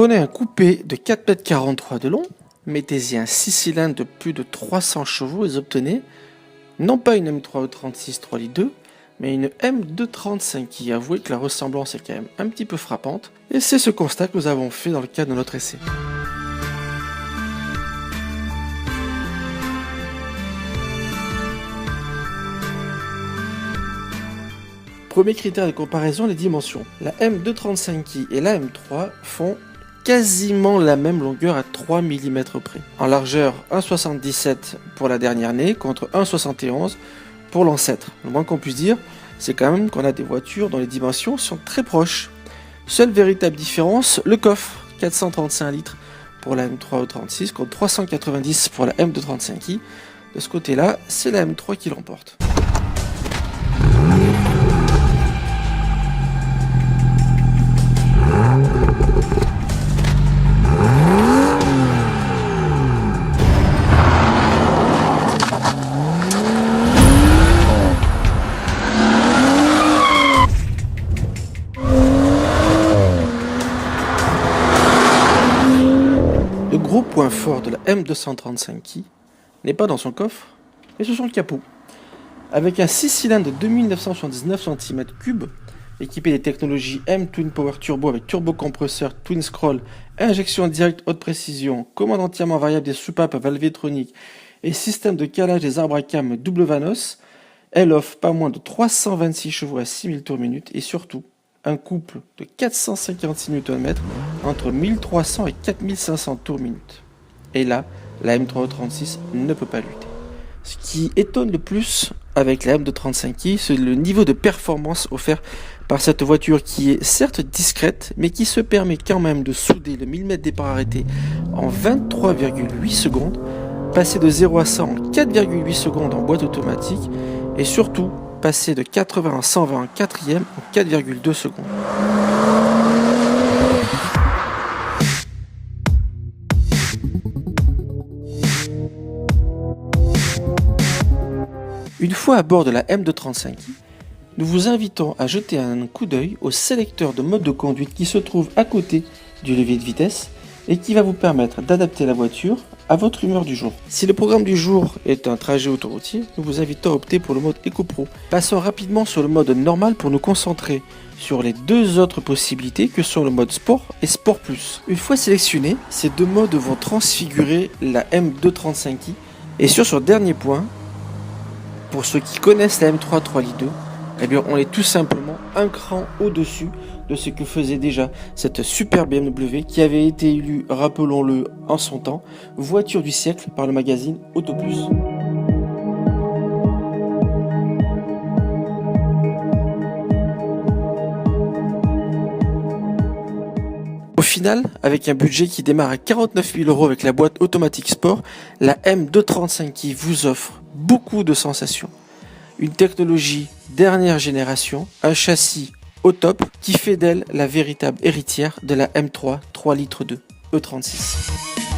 Prenez un coupé de 4,43 m de long, mettez-y un 6 cylindres de plus de 300 chevaux et vous obtenez non pas une M3 E36 3 litres 2, mais une M235i. Avouez que la ressemblance est quand même un petit peu frappante, et c'est ce constat que nous avons fait dans le cadre de notre essai. Premier critère de comparaison, les dimensions. La M235i et la M3 font quasiment la même longueur à 3 mm près. En largeur, 1,77 pour la dernière née contre 1,71 pour l'ancêtre. Le moins qu'on puisse dire, c'est quand même qu'on a des voitures dont les dimensions sont très proches. Seule véritable différence, le coffre, 435 litres pour la M3 E36 contre 390 pour la M235i. De ce côté-là, c'est la M3 qui l'emporte. Le gros point fort de la M235i n'est pas dans son coffre, mais sur son capot. Avec un 6 cylindres de 2979 cm3, équipé des technologies M Twin Power Turbo avec turbocompresseur Twin Scroll, injection directe haute précision, commande entièrement variable des soupapes valvétroniques et système de calage des arbres à cames double Vanos, elle offre pas moins de 326 chevaux à 6000 tours minute et surtout un couple de 456 Nm entre 1300 et 4500 tours minute. Et là, la M3E36 ne peut pas lutter. Ce qui étonne le plus avec la M235i, c'est le niveau de performance offert par cette voiture qui est certes discrète, mais qui se permet quand même de souder le 1000 m départ arrêté en 23,8 secondes, passer de 0 à 100 en 4,8 secondes en boîte automatique, et surtout passer de 80 à 120 en quatrième en 4,2 secondes. Une fois à bord de la M235i, nous vous invitons à jeter un coup d'œil au sélecteur de mode de conduite qui se trouve à côté du levier de vitesse et qui va vous permettre d'adapter la voiture à votre humeur du jour. Si le programme du jour est un trajet autoroutier, nous vous invitons à opter pour le mode Eco Pro. Passons rapidement sur le mode normal pour nous concentrer sur les deux autres possibilités que sont le mode Sport et Sport Plus. Une fois sélectionnés, ces deux modes vont transfigurer la M235i. Et sur ce dernier point, pour ceux qui connaissent la M3 3 litres 2, eh bien on est tout simplement un cran au-dessus de ce que faisait déjà cette super BMW qui avait été élue, rappelons-le en son temps, voiture du siècle par le magazine Auto Plus. Au final, avec un budget qui démarre à 49 000 € avec la boîte automatique sport, la M235i vous offre beaucoup de sensations. Une technologie dernière génération, un châssis au top qui fait d'elle la véritable héritière de la M3 3 litres 2 E36.